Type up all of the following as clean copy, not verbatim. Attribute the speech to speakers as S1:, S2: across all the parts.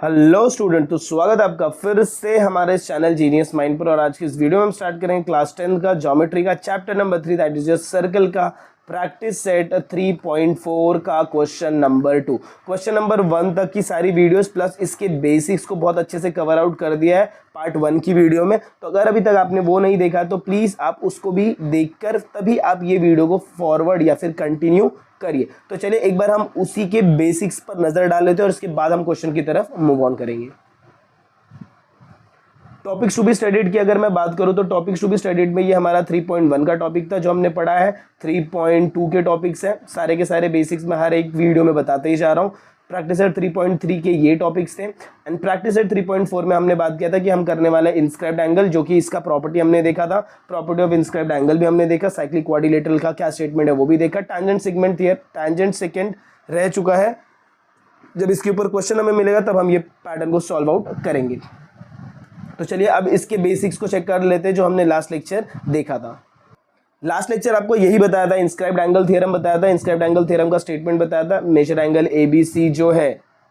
S1: Hello student, तो स्वागत है आपका फिर से हमारे चैनल जीनियस माइंड पर। और आज की इस वीडियो में हम स्टार्ट करेंगे क्लास 10 का ज्योमेट्री का chapter number 3 that is circle का प्रैक्टिस सेट 3.4 का क्वेश्चन नंबर 2। क्वेश्चन नंबर 1 तक की सारी वीडियोस प्लस इसके बेसिक्स को बहुत अच्छे से कवर आउट कर दिया है पार्ट 1 की वीडियो में। तो अगर अभी तक आपने वो नहीं देखा तो प्लीज़ आप उसको भी देखकर तभी आप ये वीडियो को फॉरवर्ड या फिर कंटिन्यू करिए। तो चलिए एक बार हम उसी के बेसिक्स पर नजर डाल लेते हैं और उसके बाद हम क्वेश्चन की तरफ मूव ऑन करेंगे। टॉपिक्स टू बी स्टडीड की अगर मैं बात करूं तो टॉपिक्स टू बी स्टडीड में ये हमारा 3.1 का टॉपिक था जो हमने पढ़ा है। 3.2 के टॉपिक्स हैं, सारे के सारे बेसिक्स मैं हर एक वीडियो में बताते ही जा रहा हूँ। प्रैक्टिस सेट 3.3 के ये टॉपिक्स थे एंड प्रैक्टिस सेट 3.4 में हमने बात किया था कि हम करने वाले इंस्क्राइब्ड एंगल, जो कि इसका प्रॉपर्टी हमने देखा था। प्रॉपर्टी ऑफ इंस्क्राइब्ड एंगल भी हमने देखा, साइक्लिक क्वाड्रिलेटरल का क्या स्टेटमेंट है वो भी देखा, tangent segment there, tangent second रह चुका है। जब इसके ऊपर क्वेश्चन हमें मिलेगा तब हम ये पैटर्न को सॉल्व आउट करेंगे। तो चलिए अब इसके बेसिक्स को चेक कर लेते हैं जो हमने लास्ट लेक्चर देखा था। लास्ट लेक्चर आपको यही बताया था, इंस्क्राइब्ड एंगल थ्योरम बताया था। इंस्क्राइब्ड एंगल थ्योरम का स्टेटमेंट बताया था, मेजर एंगल ABC जो है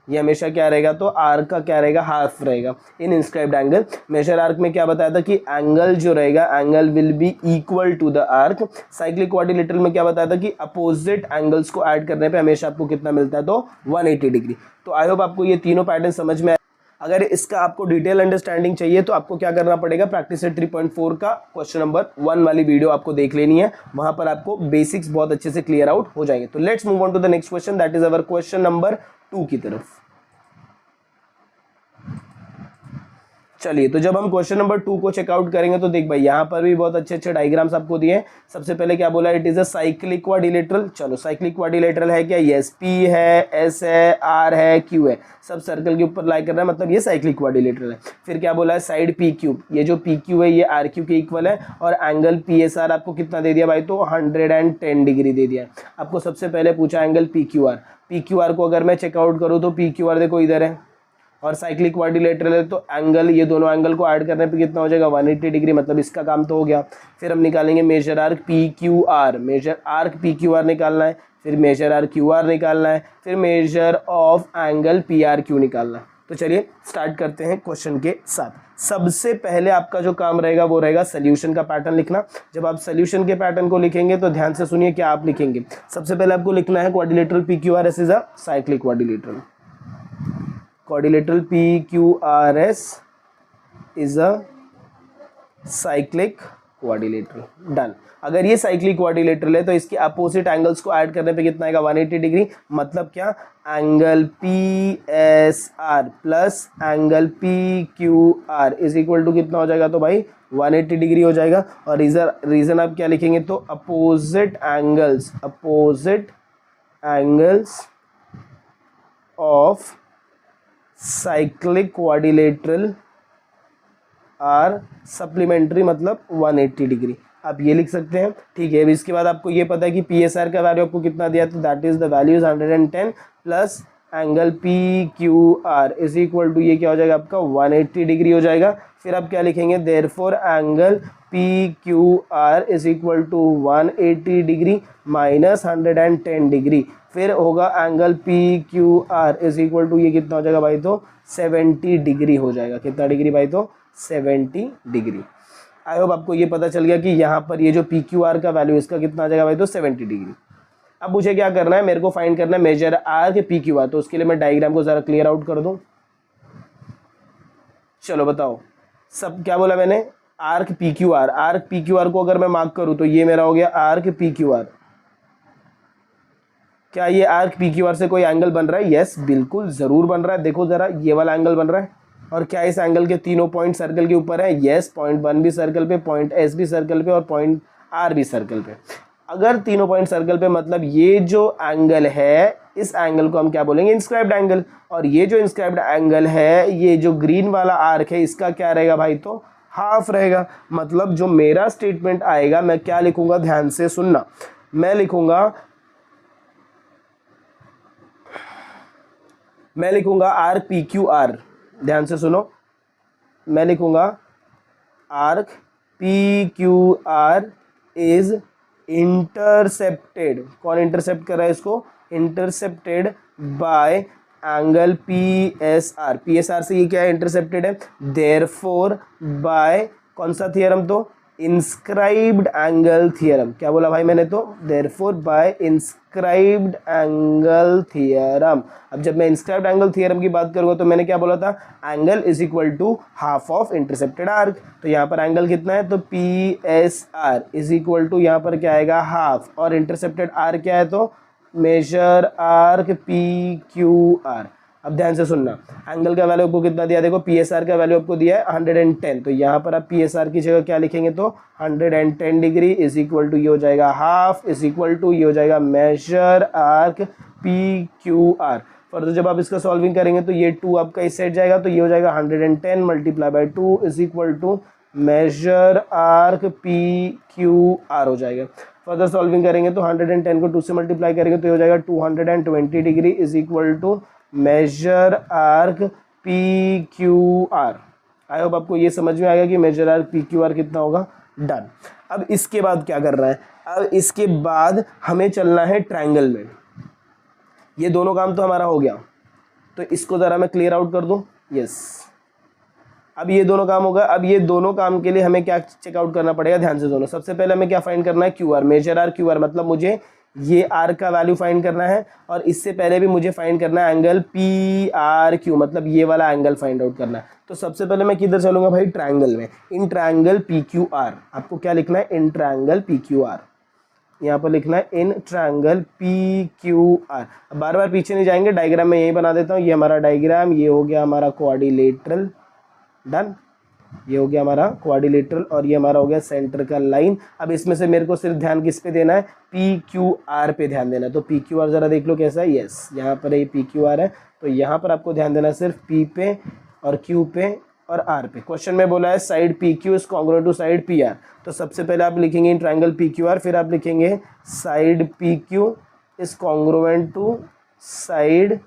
S1: ये हमेशा क्या रहेगा, तो आर्क का क्या रहेगा, हाफ रहेगा in inscribed angle. Major arc में क्या बताया था कि एंगल जो रहेगा, angle will be equal to the arc. Cyclic quadrilateral में क्या बताया था कि अपोजिट एंगल्स को ऐड करने पे हमेशा आपको कितना मिलता है, तो 180 डिग्री। तो आई होप आपको ये तीनों पैटर्न समझ में। अगर इसका आपको डिटेल अंडरस्टैंडिंग चाहिए तो आपको क्या करना पड़ेगा, प्रैक्टिस सेट 3.4 का क्वेश्चन नंबर 1 वाली वीडियो आपको देख लेनी है। वहां पर आपको बेसिक्स बहुत अच्छे से क्लियर आउट हो जाएंगे। तो let's move on to the next question that is our question number 2 की तरफ। चलिए तो जब हम क्वेश्चन नंबर 2 को चेकआउट करेंगे तो देख भाई यहाँ पर भी बहुत अच्छे अच्छे डायग्राम्स आपको दिए हैं। सबसे पहले क्या बोला, it is a cyclic quadrilateral. चलो साइक्लिक क्वाड्रिलेटरल है क्या, यस, P है, S है, R है, Q है, सब सर्कल के ऊपर लाई कर रहा है, मतलब ये साइक्लिक क्वाड्रिलेटरल है। फिर क्या बोला है, साइड PQ, ये जो PQ है ये RQ के इक्वल है और एंगल PSR आपको कितना दे दिया भाई, तो 110 डिग्री दे दिया। आपको सबसे पहले पूछा एंगल PQR। PQR को अगर मैं चेकआउट करूँ तो PQR देखो इधर है और साइक्लिक क्वाड्रिलेटरल है, तो एंगल, ये दोनों एंगल को ऐड करने पे कितना हो जाएगा, 180 डिग्री, मतलब इसका काम तो हो गया। फिर हम निकालेंगे major arc PQR, major arc PQR निकालना है, फिर मेजर आर्क QR निकालना है, फिर मेजर ऑफ एंगल PRQ निकालना है। तो चलिए स्टार्ट करते हैं क्वेश्चन के साथ। सबसे पहले आपका जो काम रहेगा वो रहेगा सोल्यूशन का पैटर्न लिखना। जब आप सोल्यूशन के पैटर्न को लिखेंगे तो ध्यान से सुनिए क्या आप लिखेंगे। सबसे पहले आपको लिखना है quadrilateral PQRS is a cyclic quadrilateral. Quadrilateral PQRS is a cyclic quadrilateral. Done. अगर ये साइक्लिक क्वाड्रिलेटरल है तो इसके अपोजिट एंगल्स को ऐड करने पे कितना आएगा, 180 डिग्री। मतलब क्या, angle PSR plus angle PQR is equal to कितना हो जाएगा, तो भाई 180 डिग्री हो जाएगा। और रीजन आप क्या लिखेंगे, तो opposite angles of cyclic quadrilateral are supplementary, मतलब 180 डिग्री। आप ये लिख सकते हैं, ठीक है। इसके बाद आपको ये पता है कि PSR का वैल्यू आपको कितना दिया, तो that is the value is 110 plus angle PQR is equal to, ये क्या हो जाएगा आपका, 180 डिग्री हो जाएगा। फिर आप क्या लिखेंगे, therefore angle PQR is equal to 180 degree minus 110 degree. फिर होगा angle PQR is equal to, ये कितना हो जाएगा भाई, तो 70 डिग्री हो जाएगा। कितना डिग्री भाई, तो 70 डिग्री। आई होप आपको ये पता चल गया कि यहाँ पर ये जो PQR का वैल्यू इसका कितना आ जाएगा भाई, तो 70 डिग्री। अब मुझे क्या करना है, मेरे को फाइंड करना है मेजर आर्क PQR। तो उसके लिए मैं डायग्राम को जरा क्लियर आउट कर दूं। चलो बताओ, सब क्या बोला मैंने, आर्क PQR को अगर मैं मार्क करूं तो ये मेरा हो गया आर्क PQR। क्या ये आर्क PQR से कोई एंगल बन रहा है, यस बिल्कुल जरूर बन रहा है। देखो जरा, ये वाला एंगल बन रहा है। और क्या इस एंगल के तीनों पॉइंट सर्कल के ऊपर है, यस, पॉइंट 1 भी सर्कल पे, पॉइंट S भी सर्कल पे और पॉइंट R भी सर्कल पे। अगर तीनों पॉइंट सर्कल पे, मतलब ये जो एंगल है, इस एंगल को हम क्या बोलेंगे, इंस्क्राइब्ड एंगल। और ये जो इंस्क्राइब्ड एंगल है, ये जो ग्रीन वाला आर्क है, इसका क्या रहेगा भाई, तो हाफ रहेगा। मतलब जो मेरा स्टेटमेंट आएगा, मैं क्या लिखूंगा, ध्यान से सुनना, मैं लिखूंगा आर्क PQR। ध्यान से सुनो, मैं लिखूंगा आर्क PQR इज इंटरसेप्टेड। कौन इंटरसेप्ट कर रहा है इसको, intercepted by angle PSR, PSR से ये क्या है, इंटरसेप्टेड है, देयरफॉर बाय कौन सा थियरम, तो इंस्क्राइब्ड एंगल थियरम। क्या बोला भाई मैंने, तो therefore by inscribed angle theorem. अब जब मैं इंस्क्राइब्ड एंगल थियरम की बात करूँगा तो मैंने क्या बोला था, angle is equal to half of intercepted arc. तो यहाँ पर एंगल कितना है, तो PSR इज इक्वल टू यहाँ पर क्या आएगा, हाफ, और इंटरसेप्टेड आर क्या है, तो मेजर आर्क PQR। अब ध्यान से सुनना, एंगल का वैल्यू आपको कितना दिया, देखो PSR का वैल्यू आपको दिया है 110, तो यहाँ पर आप PSR की जगह क्या लिखेंगे, तो 110 डिग्री इज इक्वल टू ये हो जाएगा हाफ, इज इक्वल टू ये हो जाएगा मेजर आर्क PQR। फर्दर जब आप इसका सॉल्विंग करेंगे तो ये 2 आपका इस साइड जाएगा, तो ये हो जाएगा 110 multiply by 2 is equal to major arc PQR हो जाएगा। फर्दर सॉल्विंग करेंगे तो 110 को 2 से मल्टीप्लाई करेंगे तो ये हो जाएगा 220 degree is equal to major arc PQR। I hope आपको ये समझ में आएगा कि मेजर आर्क PQR कितना होगा। डन। अब इसके बाद क्या करना है, अब इसके बाद हमें चलना है ट्रायंगल में। ये दोनों काम तो हमारा हो गया, तो इसको ज़रा मैं क्लियर आउट कर दूं। यस, अब ये दोनों काम होगा। अब ये दोनों काम के लिए हमें क्या चेकआउट करना पड़ेगा, ध्यान से दोनों। सबसे पहले हमें क्या फाइंड करना है, QR, मेजर आर QR, मतलब मुझे ये आर का वैल्यू फाइंड करना है, और इससे पहले भी मुझे फाइंड करना है एंगल PRQ, मतलब ये वाला एंगल फाइंड आउट करना है। तो सबसे पहले मैं किधर चलूंगा भाई, ट्रायंगल में। इन ट्रायंगल PQR, आपको क्या लिखना है, इन ट्रायंगल PQR, यहाँ पर लिखना है इन ट्रायंगल PQR। अब बार बार पीछे नहीं जाएंगे, डायग्राम में यही बना देता हूँ। ये हमारा डायग्राम, ये हो गया हमारा क्वाड्रिलेटरल, डन, ये हो गया हमारा क्वाड्रिलेटरल, और ये हमारा हो गया सेंटर का लाइन। अब इसमें से मेरे को सिर्फ ध्यान किस पे देना है, PQR पे ध्यान देना है। तो PQR जरा देख लो कैसा है। यस, यहाँ पर ये PQR है, तो यहाँ पर आपको ध्यान देना है सिर्फ P पे और Q पे और R पे। क्वेश्चन में बोला है side PQ is congruent to side PR, तो सबसे पहले आप लिखेंगे इन ट्रायंगल PQR, फिर आप लिखेंगे side PQ is congruent to side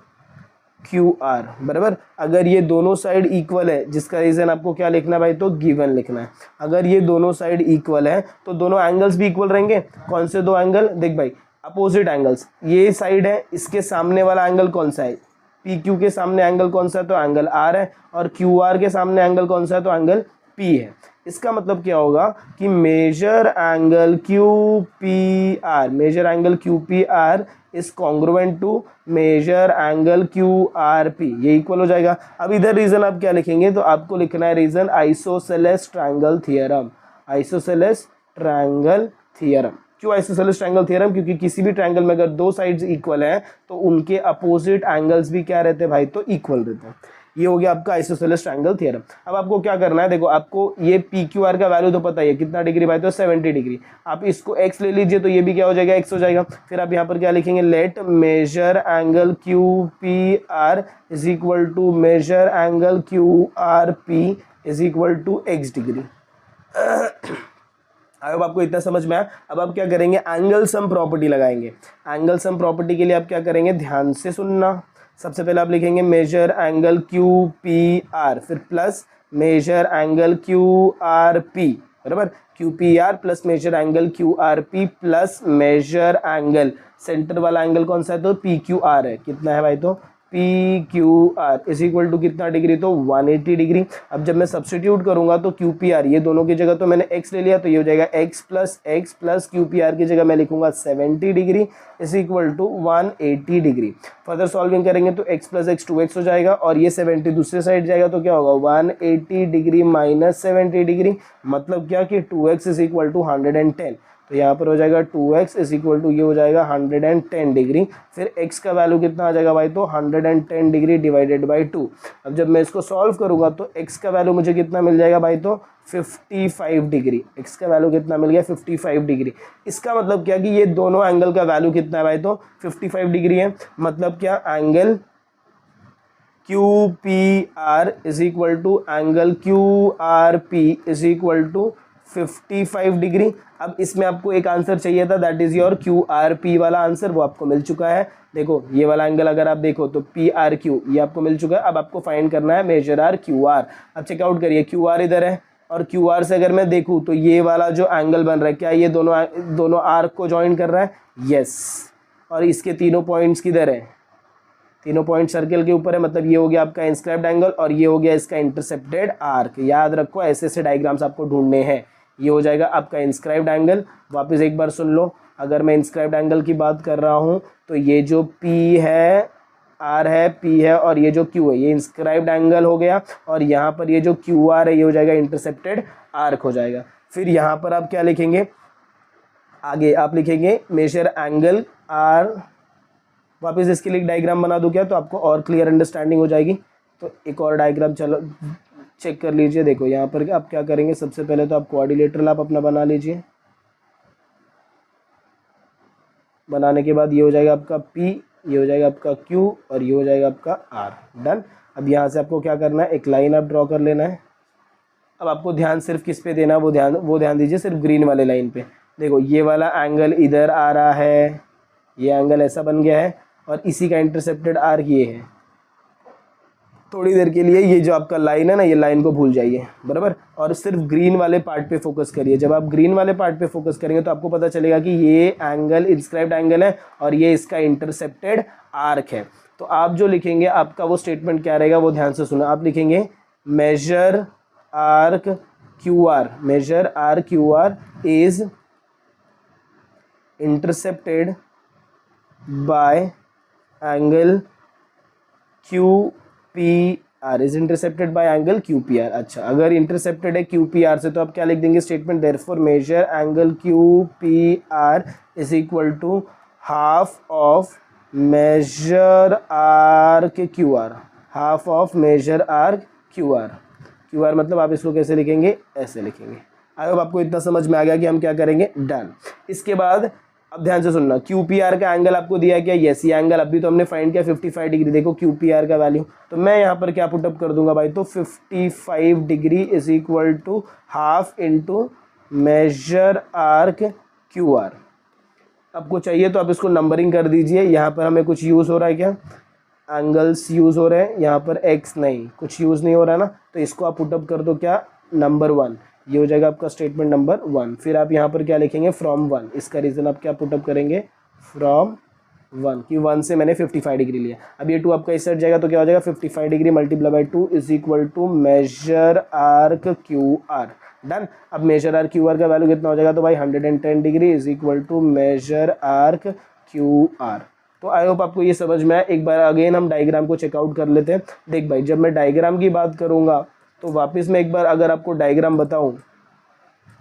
S1: QR, बराबर। अगर ये दोनों साइड इक्वल है, जिसका रीजन आपको क्या लिखना है भाई, तो गिवन लिखना है। अगर ये दोनों साइड इक्वल है तो दोनों एंगल्स भी इक्वल रहेंगे। कौन से दो एंगल, देख भाई, अपोजिट एंगल्स। ये साइड है, इसके सामने वाला एंगल कौन सा है, PQ के सामने एंगल कौन सा है, तो एंगल R है, और QR के सामने एंगल कौन सा है, तो एंगल P है। इसका मतलब क्या होगा कि major angle QPR, major angle QPR is congruent to major angle QRP, ये इक्वल हो जाएगा। अब इधर रीजन आप क्या लिखेंगे, तो आपको लिखना है reason isosceles triangle theorem, isosceles triangle theorem. क्यों आइसोसेलेस ट्रायंगल थियरम, क्योंकि किसी भी ट्रायंगल में अगर दो साइड्स इक्वल हैं तो उनके अपोजिट एंगल्स भी क्या रहते हैं भाई, तो इक्वल रहते हैं। ये हो गया आपका आइसोसेलेस ट्रायंगल थ्योरम। अब आपको क्या करना है, देखो आपको ये PQR का वैल्यू तो पता ही है कितना डिग्री भाई, तो 70 डिग्री। आप इसको x ले लीजिए तो ये भी क्या हो जाएगा, x हो जाएगा। फिर आप यहाँ पर क्या लिखेंगे, let major angle QPR is equal to major angle QRP is equal to x degree. अब आपको इतना समझ में आया। अब आप क्या करेंगे, एंगल सम प्रॉपर्टी लगाएंगे। एंगल सम प्रॉपर्टी के लिए आप क्या करेंगे, ध्यान से सुनना। सबसे पहले आप लिखेंगे मेजर एंगल QPR, फिर प्लस मेजर एंगल QRP, बराबर। QPR plus measure angle QRP plus measure angle, center वाला एंगल कौन सा है, तो PQR है। कितना है भाई, तो PQR इज इक्वल टू कितना डिग्री, तो 180 डिग्री। अब जब मैं सब्स्टिट्यूट करूंगा तो QPR, ये दोनों की जगह तो मैंने x ले लिया, तो ये हो जाएगा x प्लस QPR की जगह मैं लिखूंगा 70 degree is equal to 180 degree. Further solving करेंगे तो x प्लस x 2x हो जाएगा, और ये 70 दूसरे साइड जाएगा तो क्या होगा, 180 डिग्री माइनस 70 डिग्री, मतलब क्या कि 2x इज इक्वल टू 110। तो यहाँ पर हो जाएगा 2x इज इक्वल टू ये हो जाएगा 110 डिग्री। फिर x का वैल्यू कितना आ जाएगा भाई, तो 110 डिग्री डिवाइडेड बाई 2। अब जब मैं इसको सॉल्व करूँगा तो x का वैल्यू मुझे कितना मिल जाएगा भाई, तो 55 डिग्री। x का वैल्यू कितना मिल गया, 55 डिग्री। इसका मतलब क्या कि ये दोनों एंगल का वैल्यू कितना है भाई, तो 55 डिग्री है। मतलब क्या, angle QPR is equal to angle QRP is equal to 55 degree. अब इसमें आपको एक आंसर चाहिए था, दैट इज योर QRP वाला आंसर, वो आपको मिल चुका है। देखो ये वाला एंगल अगर आप देखो तो PRQ ये आपको मिल चुका है। अब आपको फाइंड करना है मेजर आर QR। अब चेकआउट करिए, QR इधर है और QR से अगर मैं देखूँ तो ये वाला जो एंगल बन रहा है, क्या ये दोनों आर्क को ज्वाइन कर रहा है, यस। और इसके तीनों पॉइंट्स किधर है, तीनों पॉइंट सर्कल के ऊपर है, मतलब ये हो गया आपका इंस्क्राइब्ड एंगल और ये हो गया इसका इंटरसेप्टेड आर्क। याद रखो ऐसे ऐसे डायग्राम्स आपको ढूंढने हैं। ये हो जाएगा आपका इंस्क्राइब्ड एंगल। वापस एक बार सुन लो, अगर मैं इंस्क्राइब्ड एंगल की बात कर रहा हूँ तो ये जो P है, R है, P है और ये जो Q है ये इंस्क्राइब्ड एंगल हो गया, और यहाँ पर ये जो QR है ये हो जाएगा इंटरसेप्टेड आर्क हो जाएगा। फिर यहाँ पर आप क्या लिखेंगे, आगे आप लिखेंगे मेजर एंगल R। वापस इसके लिए डायग्राम बना दूं क्या, तो आपको और क्लियर अंडरस्टैंडिंग हो जाएगी। तो एक और डायग्राम चलो चेक कर लीजिए। देखो यहाँ पर आप क्या करेंगे, सबसे पहले तो आप क्वाड्रिलेटरल आप अपना बना लीजिए। बनाने के बाद ये हो जाएगा आपका P, ये हो जाएगा आपका Q और ये हो जाएगा आपका R। डन। अब यहाँ से आपको क्या करना है, एक लाइन आप ड्रॉ कर लेना है। अब आपको ध्यान सिर्फ किस पे देना है, वो ध्यान दीजिए सिर्फ ग्रीन वाले लाइन पे। देखो ये वाला एंगल इधर आ रहा है, ये एंगल ऐसा बन गया है और इसी का इंटरसेप्टेड आर्क ये है। थोड़ी देर के लिए ये जो आपका लाइन है ना, ये लाइन को भूल जाइए, बराबर, और सिर्फ ग्रीन वाले पार्ट पे फोकस करिए। जब आप ग्रीन वाले पार्ट पे फोकस करेंगे तो आपको पता चलेगा कि ये एंगल इंस्क्राइब्ड एंगल है और ये इसका इंटरसेप्टेड आर्क है। तो आप जो लिखेंगे आपका वो स्टेटमेंट क्या रहेगा, वो ध्यान से सुनो। आप लिखेंगे measure arc Q R, measure arc Q R is intercepted by angle QPR, is intercepted by angle QPR। अच्छा, अगर इंटरसेप्टेड है QPR से तो आप क्या लिख देंगे statement, therefore measure angle QPR is equal to half of measure arc QR, half of measure arc QR। QR मतलब आप इसको कैसे लिखेंगे, ऐसे लिखेंगे। आई होप आपको इतना समझ में आ गया कि हम क्या करेंगे। डन। इसके बाद अब ध्यान से सुनना, QPR का एंगल आपको दिया क्या, यस ये एंगल अभी तो हमने फाइंड किया 55 डिग्री। देखो QPR का वैल्यू, तो मैं यहाँ पर क्या पुटअप कर दूंगा भाई, तो 55 degree is equal to half into measure arc QR। आपको चाहिए तो आप इसको नंबरिंग कर दीजिए। यहाँ पर हमें कुछ यूज़ हो रहा है क्या, एंगल्स यूज़ हो रहे हैं, यहाँ पर एक्स नहीं, कुछ यूज़ नहीं हो रहा ना, तो इसको आप पुटअप कर दो क्या, नंबर 1। ये हो जाएगा आपका स्टेटमेंट नंबर 1। फिर आप यहाँ पर क्या लिखेंगे, फ्रॉम 1। इसका रीज़न आप क्या पुटअप करेंगे, फ्रॉम 1, कि 1 से मैंने 55 डिग्री लिया। अब ये 2 आपका इस साइड जाएगा तो क्या हो जाएगा, 55 degree multiply by 2 is equal to major arc QR। Done. अब मेजर आर्क QR का वैल्यू कितना हो जाएगा, तो भाई 110 degree is equal to major arc QR। तो आई होप आपको ये समझ में आया। एक बार अगेन हम डायग्राम को चेकआउट कर लेते हैं। देख भाई, जब मैं डायग्राम की बात करूँगा तो वापस मैं एक बार अगर आपको डायग्राम बताऊं,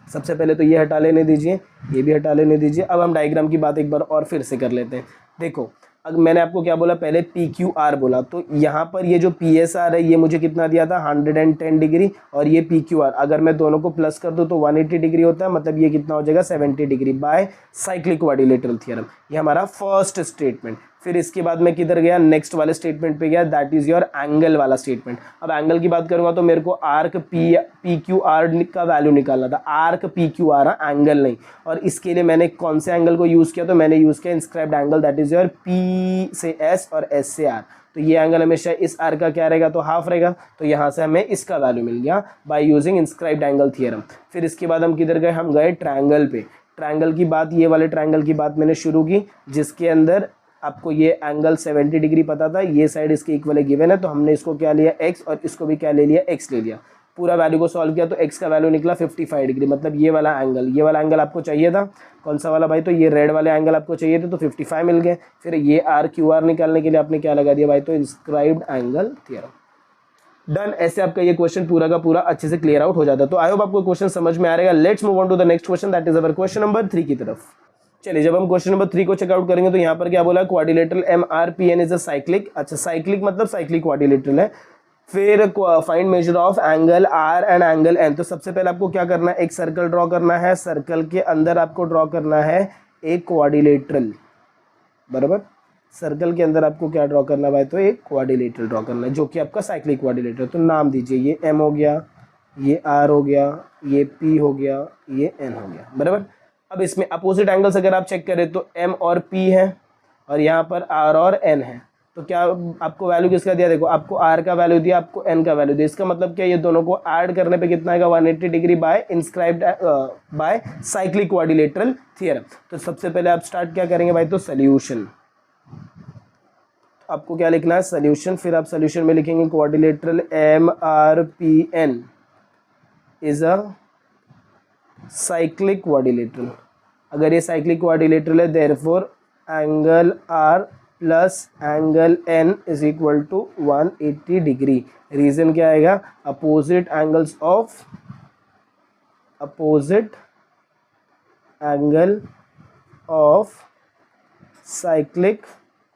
S1: सबसे पहले तो ये हटा लेने दीजिए, ये भी हटा लेने दीजिए। अब हम डायग्राम की बात एक बार और फिर से कर लेते हैं। देखो, अब मैंने आपको क्या बोला, पहले PQR बोला, तो यहाँ पर ये जो PSR है ये मुझे कितना दिया था, 110 डिग्री, और ये PQR अगर मैं दोनों को प्लस कर दूँ तो 180 डिग्री होता है, मतलब ये कितना हो जाएगा 70 degree by cyclic quadrilateral theorem. ये हमारा फर्स्ट स्टेटमेंट। फिर इसके बाद मैं किधर गया, नेक्स्ट वाले स्टेटमेंट पे गया, दैट इज योर एंगल वाला स्टेटमेंट। अब एंगल की बात करूंगा तो मेरे को आर्क PQR का वैल्यू निकालना था, आर्क PQR एंगल नहीं। और इसके लिए मैंने कौन से एंगल को यूज़ किया, तो मैंने यूज़ किया inscribed angle, that is your P से S और S से R। तो ये एंगल हमेशा इस आर का क्या रहेगा, तो हाफ रहेगा। तो यहाँ से हमें इसका वैल्यू मिल गया by using inscribed angle theorem. फिर इसके बाद हम किधर गए, हम गए ट्रायंगल पे। ट्रायंगल की बात, ये वाले ट्रायंगल की बात मैंने शुरू की, जिसके अंदर आपको ये एंगल 70 डिग्री पता था, ये साइड इसके इक्वल गिवन है, तो हमने इसको क्या लिया x और इसको भी क्या ले लिया, x ले लिया। पूरा वैल्यू को सॉल्व किया तो x का वैल्यू निकला 55 डिग्री, मतलब ये वाला एंगल आपको चाहिए था। कौन सा वाला भाई, तो ये रेड वाले एंगल आपको चाहिए थे, तो 55 मिल गए। फिर ये RQR निकालने के लिए आपने क्या लगा दिया भाई, तो इंस्क्राइब्ड एंगल थ्योरम। डन। ऐसे आपका ये क्वेश्चन पूरा का पूरा अच्छे से क्लियर आउट हो जाता है। तो आई होप आपको क्वेश्चन समझ में आ रहेगा। Let's move on to the next question, that is our question number 3 की तरफ। चलिए, जब हम क्वेश्चन नंबर 3 को चेकआउट करेंगे तो यहाँ पर क्या बोला, quadrilateral MRPN is a cyclic. अच्छा, साइक्लिक मतलब साइक्लिक क्वाड्रिलेटरल है। फिर find measure of angle R and angle N। तो सबसे पहले आपको क्या करना है, एक सर्कल ड्रॉ करना है, सर्कल के अंदर आपको ड्रॉ करना है एक क्वाड्रिलेटरल, बराबर। सर्कल के अंदर आपको क्या ड्रॉ करना है भाई, तो एक क्वाड्रिलेटरल ड्रॉ करना है, जो कि आपका साइक्लिक क्वाड्रिलेटरल। तो नाम दीजिए, ये M हो गया, ये R हो गया, ये P हो गया, ये N हो गया, बराबर। अब इसमें अपोजिट एंगल्स अगर आप चेक करें तो M और P है और यहाँ पर R और N है। तो क्या आपको वैल्यू किसका दिया, देखो आपको R का वैल्यू दिया, आपको N का वैल्यू दिया। इसका मतलब क्या, ये दोनों को ऐड करने पे कितना आएगा, 180 degree by inscribed by cyclic quadrilateral theorem. तो सबसे पहले आप स्टार्ट क्या करेंगे भाई, तो सोल्यूशन। आपको क्या लिखना है, सोल्यूशन। फिर आप सोल्यूशन में लिखेंगे quadrilateral MRPN is a cyclic quadrilateral. अगर ये साइक्लिक क्वाड्रिलेटरल है therefore angle R plus angle N is equal to 180 degree. Reason क्या आएगा, opposite angle of cyclic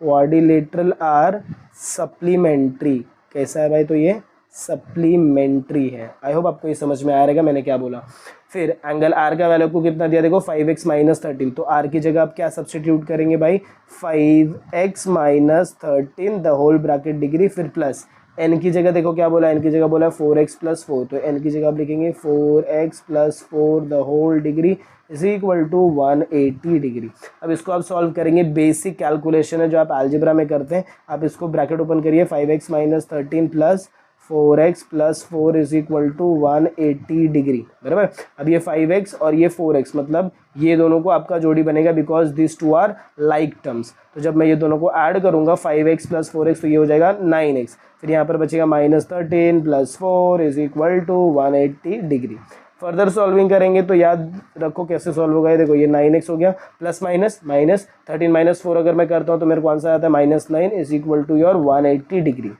S1: quadrilateral are supplementary. कैसा है भाई, तो ये सप्लीमेंट्री है। आई होप आपको ये समझ में आ रहेगा मैंने क्या बोला। फिर एंगल आर का वैल्यू को कितना दिया, देखो 5x माइनस 13, तो आर की जगह आप क्या सब्सटीट्यूट करेंगे भाई, 5x minus 13 the whole bracket degree, फिर प्लस एन की जगह देखो क्या बोला, एन की जगह बोला 4x प्लस 4, तो एन की जगह आप लिखेंगे 4x plus 4 the whole degree is equal to 180 degree. अब इसको आप सॉल्व करेंगे, बेसिक कैलकुलेशन है जो आप अलजेब्रा में करते हैं। आप इसको ब्रैकेट ओपन करिए, 5x minus 13 plus 4x plus 4 is equal to 180 degree, बराबर। अब ये 5x और ये 4x, मतलब ये दोनों को आपका जोड़ी बनेगा because this two are like terms. तो जब मैं ये दोनों को ऐड करूंगा 5x प्लस 4x, तो ये हो जाएगा 9x। फिर यहाँ पर बचेगा minus 13 plus 4 is equal to 180 degree. Further solving करेंगे तो याद रखो कैसे सॉल्व होगा। ये देखो ये 9x हो गया, प्लस माइनस माइनस 13 माइनस 4 अगर मैं करता हूँ तो मेरे को आंसर आता है minus 9 is equal to your 180 degree.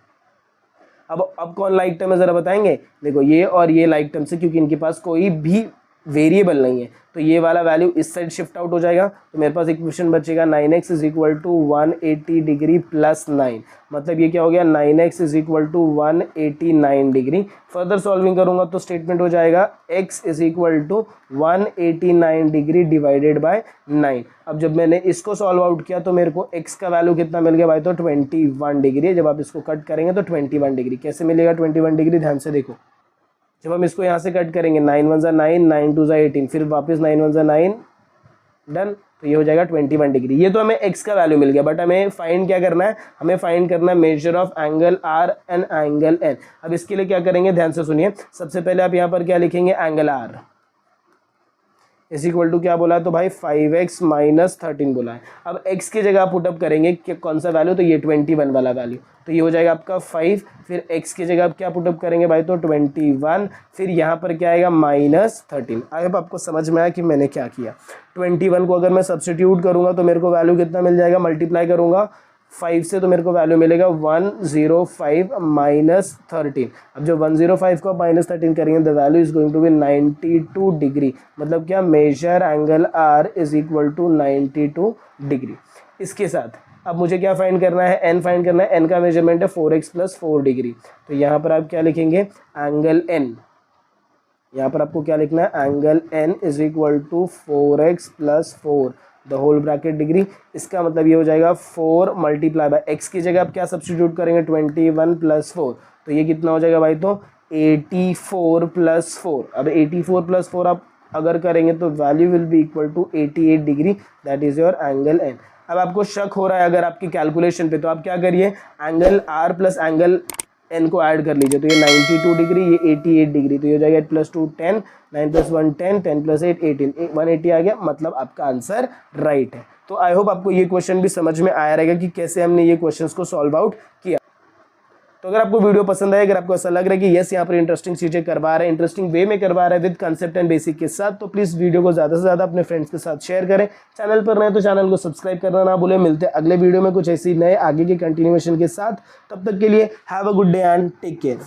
S1: अब कौन लाइक टर्म है ज़रा बताएंगे। देखो ये और ये लाइक टर्म से, क्योंकि इनके पास कोई भी वेरिएबल नहीं है, तो ये वाला वैल्यू इस साइड शिफ्ट आउट हो जाएगा। तो मेरे पास इक्वेशन बचेगा 9x is equal to 180 degree plus 9, मतलब ये क्या हो गया 9x is equal to 189 degree. Further solving करूंगा तो स्टेटमेंट हो जाएगा x is equal to 189 degree divided by 9। अब जब मैंने इसको सॉल्व आउट किया तो मेरे को x का वैल्यू कितना मिल गया भाई, तो 21 डिग्री। जब आप इसको कट करेंगे तो 21 डिग्री कैसे मिलेगा 21 डिग्री, ध्यान से देखो। जब हम इसको यहाँ से कट करेंगे 9 1 ज़ा 9, 9 2 ज़ा 18, फिर वापस 9 1 ज़ा 9, डन, तो ये हो जाएगा 21 डिग्री। ये तो हमें x का वैल्यू मिल गया, बट हमें फाइंड क्या करना है, हमें फाइंड करना है measure of angle R and angle N। अब इसके लिए क्या करेंगे, ध्यान से सुनिए। सबसे पहले आप यहाँ पर क्या लिखेंगे, angle R is equal to क्या बोला है, तो भाई 5x माइनस 13 बोला है। अब x की जगह आप पुटअप करेंगे कि कौन सा वैल्यू, तो ये 21 वाला वैल्यू, तो ये हो जाएगा आपका 5। फिर x की जगह आप क्या पुटअप करेंगे भाई, तो 21। फिर यहाँ पर क्या आएगा माइनस 13। आई होप आपको समझ में आया कि मैंने क्या किया। 21 को अगर मैं सब्सटीट्यूट करूँगा तो मेरे को वैल्यू कितना मिल जाएगा, मल्टीप्लाई करूँगा 5 से तो मेरे को वैल्यू मिलेगा 105 माइनस 13। अब जो 105 को माइनस 13 करेंगे the value is going to be 92 degree. मतलब क्या, measure angle R is equal to 92 degree. इसके साथ अब मुझे क्या फाइंड करना है, n फाइंड करना है। n का मेजरमेंट है 4x प्लस 4 डिग्री। तो यहाँ पर आप क्या लिखेंगे, एंगल n। यहाँ पर आपको क्या लिखना है, angle n is equal to 4x plus 4 the whole bracket degree. इसका मतलब ये हो जाएगा 4 मल्टीप्लाई बाय x की जगह आप क्या सब्सटीट्यूट करेंगे, 21 प्लस 4, तो ये कितना हो जाएगा भाई, तो 84 प्लस 4। अब 84 प्लस 4 आप अगर करेंगे तो value will be equal to 88 degree, that is your angle n। अब आपको शक हो रहा है अगर आपकी कैलकुलेशन पे, तो आप क्या करिए, angle R plus angle n को ऐड कर लीजिए। तो ये 92 डिग्री, ये 88 डिग्री, तो ये हो जाएगा 8 प्लस 2 10, 9 प्लस 1 10, 10 प्लस 8 18, 180 आ गया। मतलब आपका आंसर राइट है। तो आई होप आपको ये क्वेश्चन भी समझ में आया रहेगा कि कैसे हमने ये क्वेश्चंस को सॉल्व आउट किया। तो अगर आपको वीडियो पसंद आए, अगर आपको ऐसा लग रहा है कि यस यहाँ पर इंटरेस्टिंग चीज़ें करवा रहे हैं, इंटरेस्टिंग वे में करवा रहे हैं विद कंसेप्ट एंड बेसिक के साथ, तो प्लीज़ वीडियो को ज़्यादा से ज़्यादा अपने फ्रेंड्स के साथ शेयर करें। चैनल पर रहे तो चैनल को सब्सक्राइब करना ना भूलें। मिलते हैं अगले वीडियो में कुछ ऐसी नए आगे के कंटिन्यूएशन के साथ। तब तक के लिए have a good day and take care.